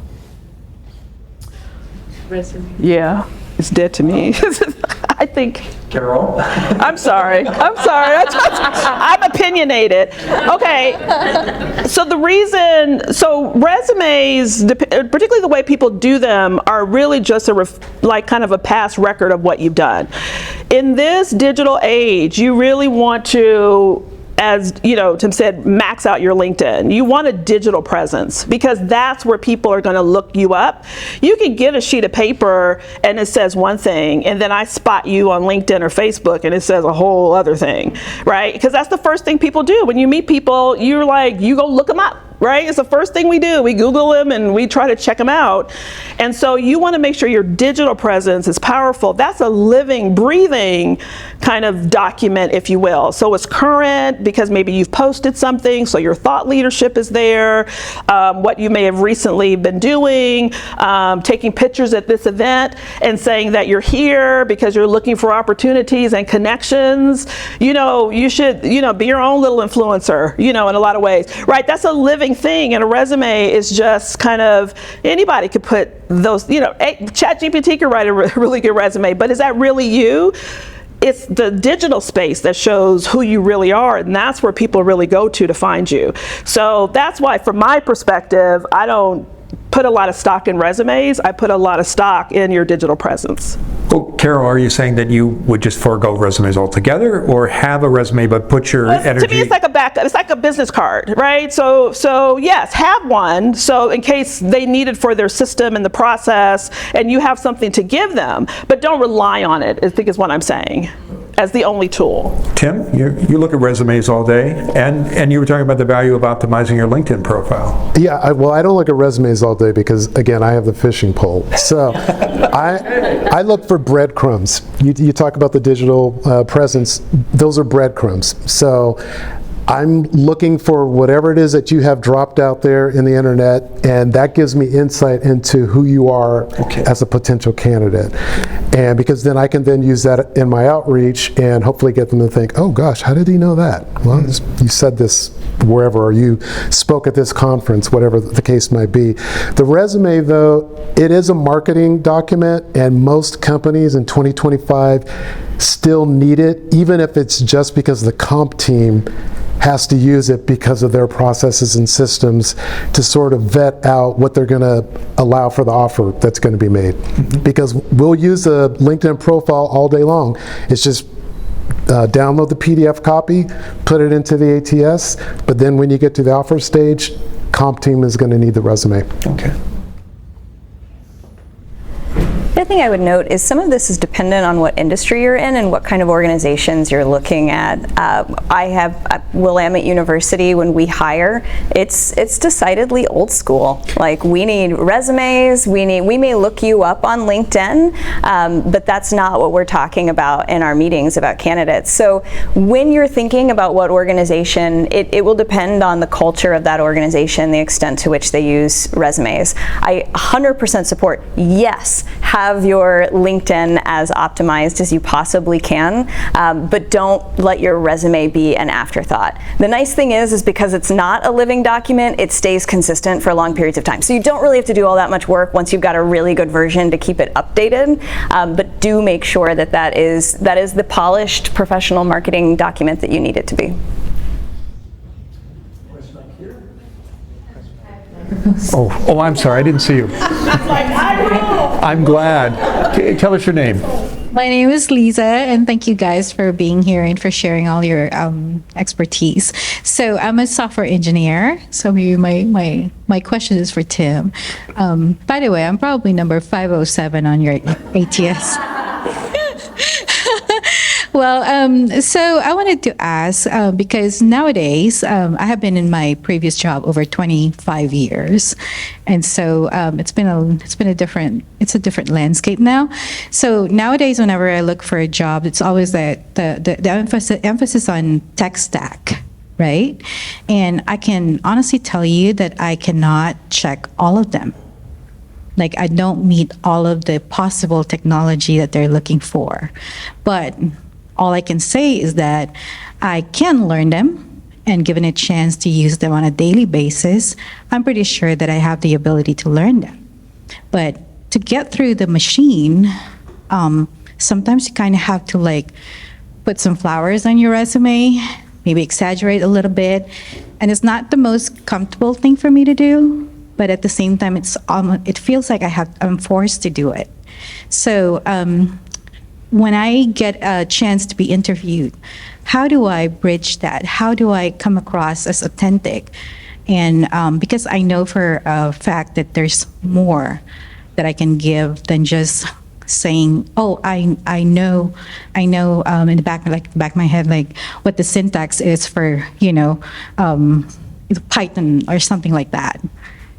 Resume. Yeah, it's dead to me. I think. Carol? I'm sorry. I'm opinionated. Okay. So resumes, particularly the way people do them, are really just like kind of a past record of what you've done. In this digital age, you really want to, as you know, Tim said, max out your LinkedIn. You want a digital presence because that's where people are going to look you up. You can get a sheet of paper and it says one thing, and then I spot you on LinkedIn or Facebook and it says a whole other thing, right? Because that's the first thing people do. When you meet people, you're like, you go look them up. Right? It's the first thing we do. We Google them and we try to check them out. And so you want to make sure your digital presence is powerful. That's a living, breathing kind of document, if you will. So it's current because maybe you've posted something, so your thought leadership is there, what you may have recently been doing, taking pictures at this event and saying that you're here because you're looking for opportunities and connections. You know, you should, be your own little influencer, in a lot of ways, right? That's a living thing, and a resume is just kind of, anybody could put those, ChatGPT could write a really good resume, but is that really you? It's the digital space that shows who you really are, and that's where people really go to find you. So that's why, from my perspective, I don't put a lot of stock in resumes. I put a lot of stock in your digital presence. Well, Carol, are you saying that you would just forego resumes altogether, or have a resume but put your energy? To me, it's like a backup. It's like a business card, right? So yes, have one. So in case they need it for their system and the process, and you have something to give them, but don't rely on it, I think is what I'm saying, as the only tool. Tim, you look at resumes all day, and you were talking about the value of optimizing your LinkedIn profile. Yeah, well, I don't look at resumes all day because, again, I have the fishing pole. So I look for breadcrumbs. You talk about the digital presence, those are breadcrumbs. So I'm looking for whatever it is that you have dropped out there in the internet, and that gives me insight into who you are as a potential candidate. And because then I can then use that in my outreach and hopefully get them to think, oh gosh, how did he know that? Well, you said this wherever, or you spoke at this conference, whatever the case might be. The resume, though, it is a marketing document, and most companies in 2025 still need it, even if it's just because the comp team has to use it because of their processes and systems to sort of vet out what they're going to allow for the offer that's going to be made. Because we'll use a LinkedIn profile all day long. It's just download the PDF copy, put it into the ATS, but then when you get to the offer stage, comp team is going to need the resume. Okay. The other thing I would note is some of this is dependent on what industry you're in and what kind of organizations you're looking at. I have at Willamette University, when we hire, it's decidedly old school. Like, we need resumes, we may look you up on LinkedIn, but that's not what we're talking about in our meetings about candidates. So when you're thinking about what organization, it will depend on the culture of that organization, the extent to which they use resumes. I 100% support, yes, have your LinkedIn as optimized as you possibly can, but don't let your resume be an afterthought. The nice thing is because it's not a living document, it stays consistent for long periods of time. So you don't really have to do all that much work once you've got a really good version to keep it updated, but do make sure that that is the polished professional marketing document that you need it to be. Oh, I'm sorry, I didn't see you. I'm glad. Tell us your name. My name is Lisa, and thank you guys for being here and for sharing all your expertise. So I'm a software engineer. So maybe my question is for Tim. By the way, I'm probably number 507 on your ATS. Well, so I wanted to ask, because nowadays, I have been in my previous job over 25 years. And so it's a different landscape now. So nowadays, whenever I look for a job, it's always that the emphasis on tech stack, right? And I can honestly tell you that I cannot check all of them. Like, I don't meet all of the possible technology that they're looking for. But all I can say is that I can learn them, and given a chance to use them on a daily basis, I'm pretty sure that I have the ability to learn them. But to get through the machine, sometimes you kind of have to like put some flowers on your resume, maybe exaggerate a little bit, and it's not the most comfortable thing for me to do, but at the same time, it feels like I'm forced to do it. So when I get a chance to be interviewed, how do I bridge that? How do I come across as authentic? And because I know for a fact that there's more that I can give than just saying, oh, I know in the back of my head, like what the syntax is for, Python or something like that.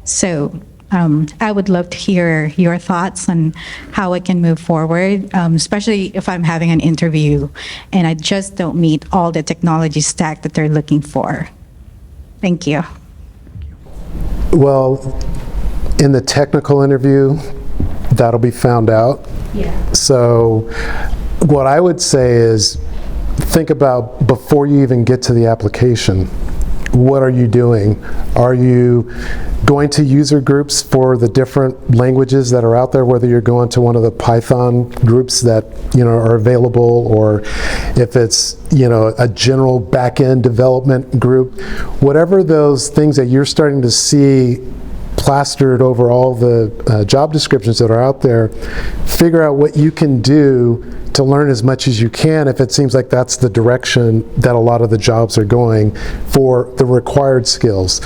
So I would love to hear your thoughts on how I can move forward, especially if I'm having an interview and I just don't meet all the technology stack that they're looking for. Thank you. Well, in the technical interview, that'll be found out. Yeah. So what I would say is think about before you even get to the application. What are you doing? Are you going to user groups for the different languages that are out there, whether you're going to one of the Python groups that are available, or if it's a general back-end development group, whatever those things that you're starting to see plastered over all the job descriptions that are out there. Figure out what you can do to learn as much as you can if it seems like that's the direction that a lot of the jobs are going for the required skills.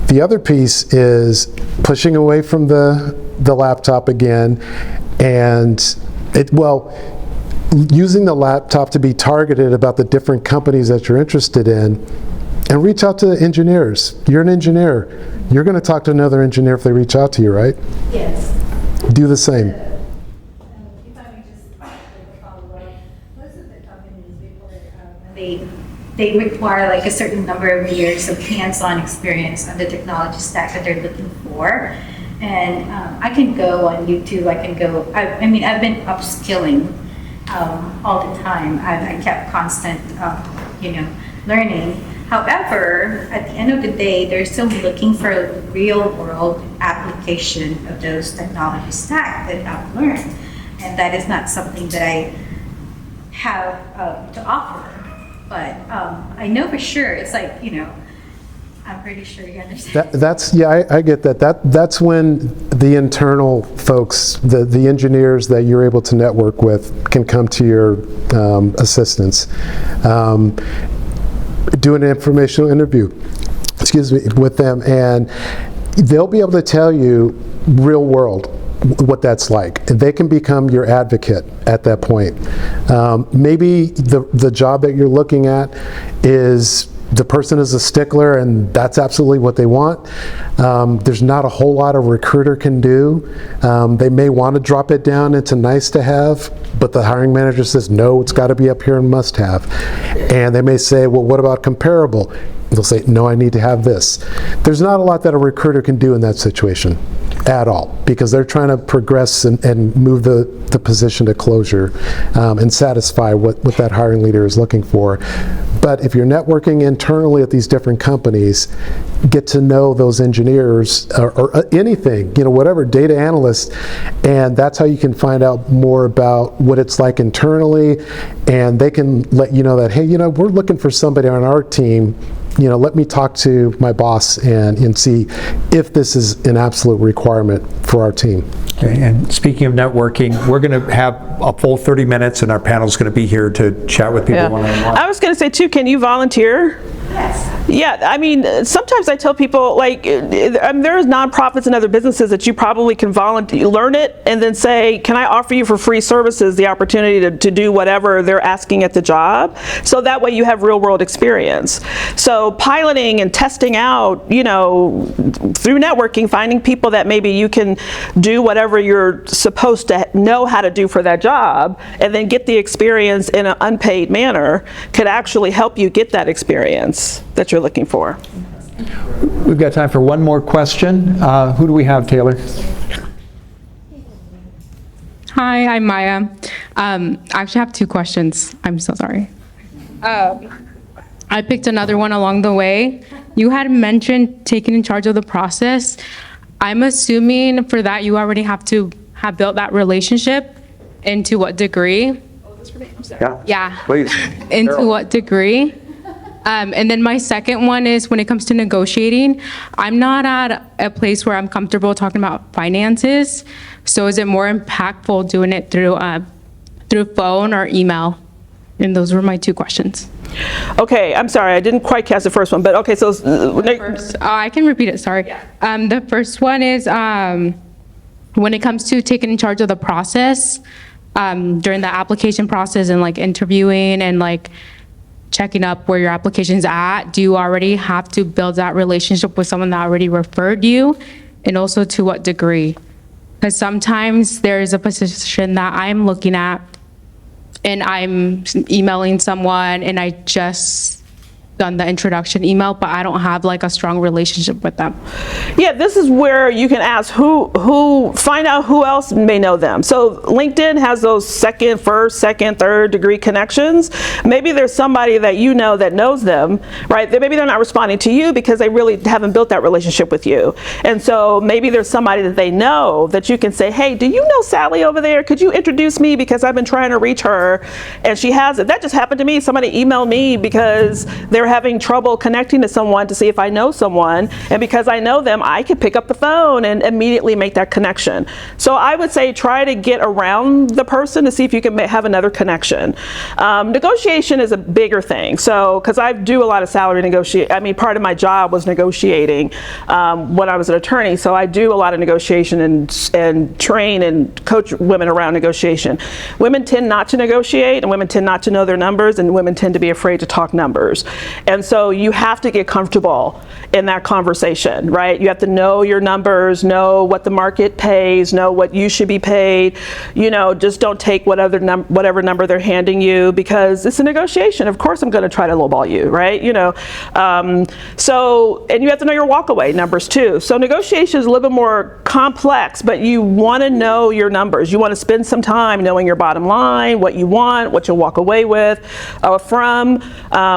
The other piece is pushing away from the laptop again, and using the laptop to be targeted about the different companies that you're interested in, and reach out to engineers. You're an engineer. You're going to talk to another engineer if they reach out to you, right? Yes. Do the same. If I may just follow up, most of the companies, they require like a certain number of years of hands-on experience on the technology stack that they're looking for. And I can go on YouTube, I mean, I've been upskilling all the time. I kept constant, learning. However, at the end of the day, they're still looking for a real-world application of those technology stack that I've learned. And that is not something that I have to offer. But I know for sure, it's like, I'm pretty sure you understand. I get that. That's when the internal folks, the engineers that you're able to network with can come to your assistance. Do an informational interview, with them, and they'll be able to tell you real world what that's like. And they can become your advocate at that point. Maybe the job that you're looking at is the person is a stickler and that's absolutely what they want. There's not a whole lot a recruiter can do. They may want to drop it down into nice to have, but the hiring manager says, no, it's got to be up here in must have. And they may say, well, what about comparable? They'll say, no, I need to have this. There's not a lot that a recruiter can do in that situation at all, because they're trying to progress and move the position to closure and satisfy what that hiring leader is looking for. But if you're networking internally at these different companies, get to know those engineers or anything, whatever, data analysts, and that's how you can find out more about what it's like internally, and they can let you know that, hey, we're looking for somebody on our team. Let me talk to my boss and see if this is an absolute requirement for our team. Okay, and speaking of networking, we're going to have a full 30 minutes, and our panel is going to be here to chat with people one-on-one. I was going to say, too, can you volunteer? Yes. Yeah, I mean, sometimes I tell people, there's nonprofits and other businesses that you probably can volunteer, learn it, and then say, can I offer you for free services the opportunity to do whatever they're asking at the job? So that way you have real-world experience. So piloting and testing out, through networking, finding people that maybe you can do whatever you're supposed to know how to do for that job, and then get the experience in an unpaid manner, could actually help you get that experience that you're looking for. We've got time for one more question. Who do we have, Taylor? Hi, I'm Maya. I actually have two questions. I'm so sorry. I picked another one along the way. You had mentioned taking in charge of the process. I'm assuming for that you already have to have built that relationship. And to what degree? Yeah. Please. Into what degree? And then my second one is, when it comes to negotiating, I'm not at a place where I'm comfortable talking about finances. So is it more impactful doing it through phone or email? And those were my two questions. Okay, I'm sorry, I didn't quite catch the first one, but okay, so I can repeat it, sorry. The first one is, when it comes to taking in charge of the process, during the application process and interviewing and checking up where your application's at, do you already have to build that relationship with someone that already referred you? And also to what degree? Because sometimes there's a position that I'm looking at and I'm emailing someone and I just done the introduction email, but I don't have a strong relationship with them. Yeah, this is where you can ask find out who else may know them. So LinkedIn has those first, second, third degree connections. Maybe there's somebody that you know that knows them, right? Maybe they're not responding to you because they really haven't built that relationship with you. And so maybe there's somebody that they know that you can say, hey, do you know Sally over there? Could you introduce me, because I've been trying to reach her and she hasn't. That just happened to me. Somebody emailed me because they're they're having trouble connecting to someone to see if I know someone, and because I know them, I can pick up the phone and immediately make that connection. So I would say try to get around the person to see if you can have another connection. Negotiation is a bigger thing. So, because I do a lot of salary negotiation, I mean, part of my job was negotiating when I was an attorney. So I do a lot of negotiation and train and coach women around negotiation. Women tend not to negotiate, and women tend not to know their numbers, and women tend to be afraid to talk numbers. And so you have to get comfortable in that conversation, right? You have to know your numbers, know what the market pays, know what you should be paid. You know, just don't take whatever number they're handing you, because it's a negotiation. Of course I'm going to try to lowball you, right? You know, and you have to know your walkaway numbers too. So negotiation is a little bit more complex, but you want to know your numbers. You want to spend some time knowing your bottom line, what you want, what you'll walk away with from,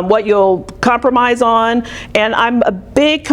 what you'll compromise on. And I'm a big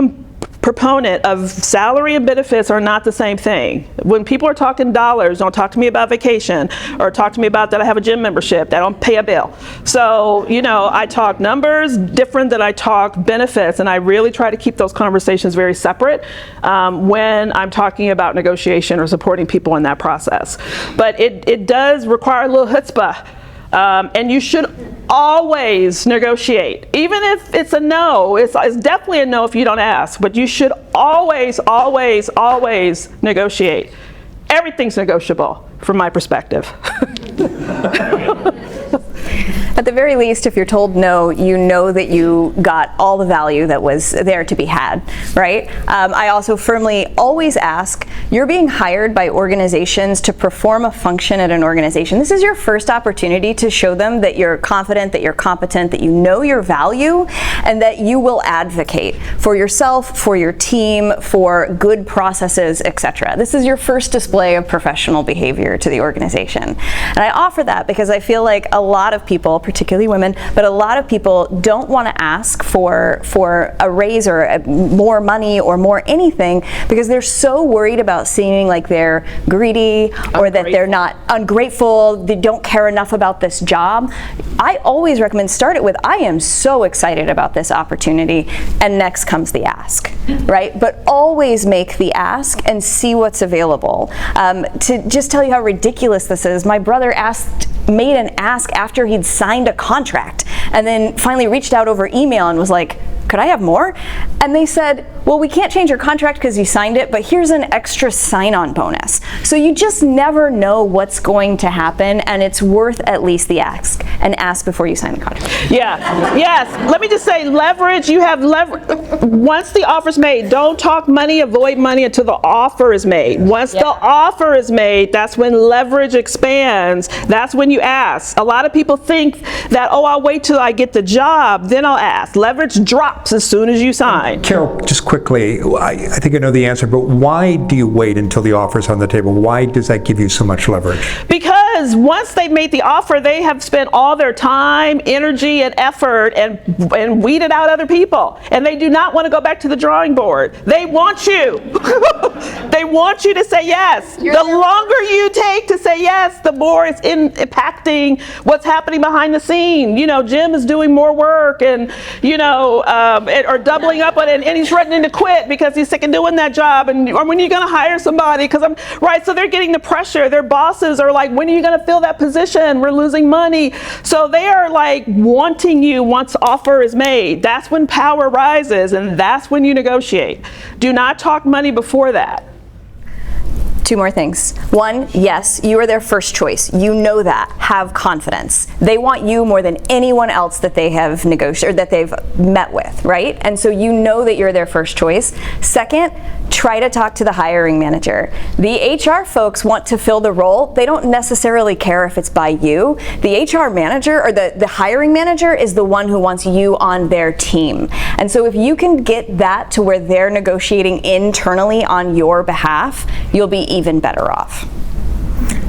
proponent of salary and benefits are not the same thing. When people are talking dollars, don't talk to me about vacation, or talk to me about that I have a gym membership, that I don't pay a bill. So, you know, I talk numbers different than I talk benefits, and I really try to keep those conversations very separate when I'm talking about negotiation or supporting people in that process. But it does require a little chutzpah. And you should always negotiate. Even if it's a no, it's definitely a no if you don't ask, but you should always, always, always negotiate. Everything's negotiable from my perspective. At the very least, if you're told no, you know that you got all the value that was there to be had, right? I also firmly always ask, you're being hired by organizations to perform a function at an organization. This is your first opportunity to show them that you're confident, that you're competent, that you know your value, and that you will advocate for yourself, for your team, for good processes, etc. This is your first display of professional behavior to the organization. And I offer that because I feel like a lot of people, particularly women, but a lot of people don't want to ask for a raise or more money or more anything because they're so worried about seeming like they're greedy or that they're not ungrateful, they don't care enough about this job. I always recommend start it with, I am so excited about this opportunity, and next comes the ask, right? But always make the ask and see what's available. To just tell you how ridiculous this is, my brother made an ask after he'd signed a contract and then finally reached out over email and was like, could I have more? And they said, well, we can't change your contract because you signed it, but here's an extra sign-on bonus. So you just never know what's going to happen, and it's worth at least the ask, and ask before you sign the contract. Yeah, yes. Let me just say, leverage, you have leverage. Once the offer's made, don't talk money, avoid money until the offer is made. Once the offer is made, that's when leverage expands. That's when you ask. A lot of people think that, oh, I'll wait till I get the job, then I'll ask. Leverage drops as soon as you sign. Carol, just quickly, I think I know the answer, but why do you wait until the offer's on the table? Why does that give you so much leverage? Because once they've made the offer, they have spent all their time, energy, and effort and weeded out other people. And they do not want to go back to the drawing board. They want you. They want you to say yes. The longer you take to say yes, the more it's impacting what's happening behind the scene. You know, Jim is doing more work and, you know, or doubling up on it, and he's threatening to quit because he's sick of doing that job, or when are you going to hire somebody? So they're getting the pressure. Their bosses are like, when are you going to fill that position? We're losing money. So they are like wanting you once offer is made. That's when power rises, and that's when you negotiate. Do not talk money before that. Two more things. One, yes, you are their first choice. You know that. Have confidence. They want you more than anyone else that they have negotiated, or that they've met with, right? And so you know that you're their first choice. Second, try to talk to the hiring manager. The HR folks want to fill the role. They don't necessarily care if it's by you. The HR manager, or the hiring manager, is the one who wants you on their team. And so if you can get that to where they're negotiating internally on your behalf, you'll be even better off.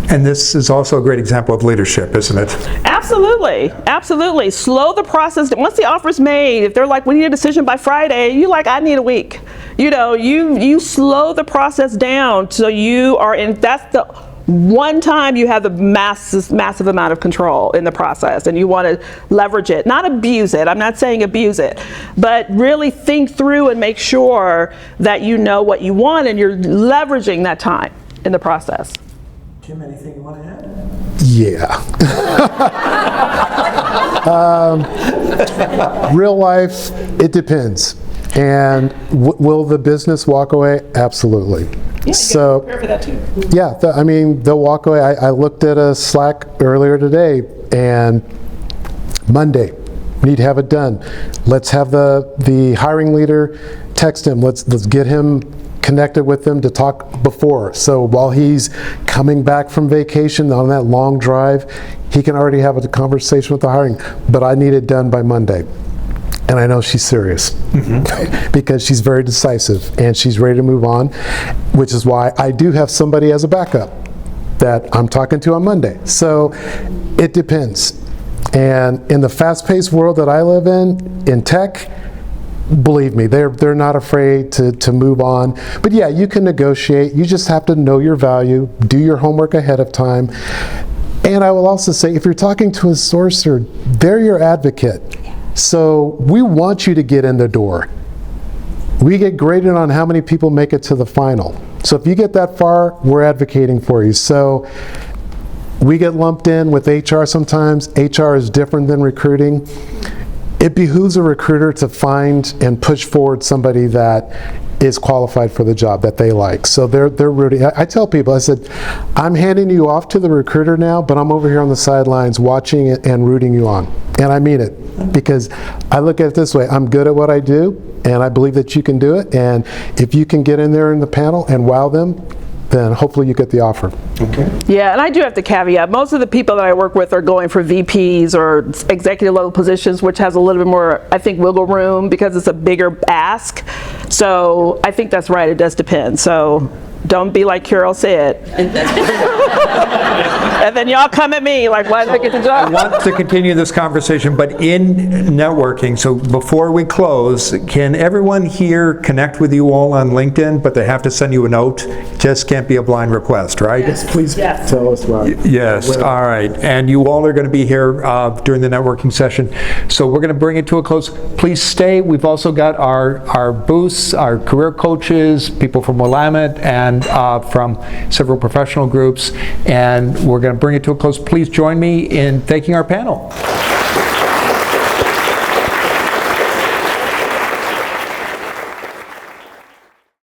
And this is also a great example of leadership, isn't it? Absolutely, absolutely. Slow the process. Once the offer's made, if they're like, we need a decision by Friday, you're like, I need a week. You know, you slow the process down so you are in, that's the one time you have the massive amount of control in the process, and you want to leverage it, not abuse it. I'm not saying abuse it, but really think through and make sure that you know what you want and you're leveraging that time in the process. Jim, anything you want to add? Yeah. Real life, it depends. And will the business walk away? Absolutely. Yeah, so, prepare for that too. Yeah, I mean, they'll walk away. I looked at a Slack earlier today, and Monday, we need to have it done. Let's have the hiring leader text him. Let's get him connected with them to talk before. So while he's coming back from vacation on that long drive, he can already have a conversation with the hiring. But I need it done by Monday. And I know she's serious because she's very decisive and she's ready to move on, which is why I do have somebody as a backup that I'm talking to on Monday. So it depends. And in the fast-paced world that I live in tech, believe me, they're not afraid to move on. But yeah, you can negotiate. You just have to know your value, do your homework ahead of time. And I will also say, if you're talking to a sourcer, they're your advocate. So we want you to get in the door. We get graded on how many people make it to the final. So if you get that far, we're advocating for you. So we get lumped in with HR sometimes. HR is different than recruiting. It behooves a recruiter to find and push forward somebody that is qualified for the job that they like. So they're rooting. I tell people, I said, I'm handing you off to the recruiter now, but I'm over here on the sidelines watching it and rooting you on. And I mean it, because I look at it this way. I'm good at what I do, and I believe that you can do it. And if you can get in there in the panel and wow them, then hopefully you get the offer. Okay. Yeah, and I do have to caveat, most of the people that I work with are going for VPs or executive level positions, which has a little bit more, I think, wiggle room because it's a bigger ask. So I think that's right, it does depend. So don't be like Carol said. And then y'all come at me like, why did I get the job? I want to continue this conversation, but in networking, so before we close, can everyone here connect with you all on LinkedIn, but they have to send you a note? Just can't be a blind request, right? Yes, please tell us about it. Yes, all right. And you all are going to be here during the networking session. So we're going to bring it to a close. Please stay. We've also got our booths, our career coaches, people from Willamette, and from several professional groups. And we're going to bring it to a close. Please join me in thanking our panel.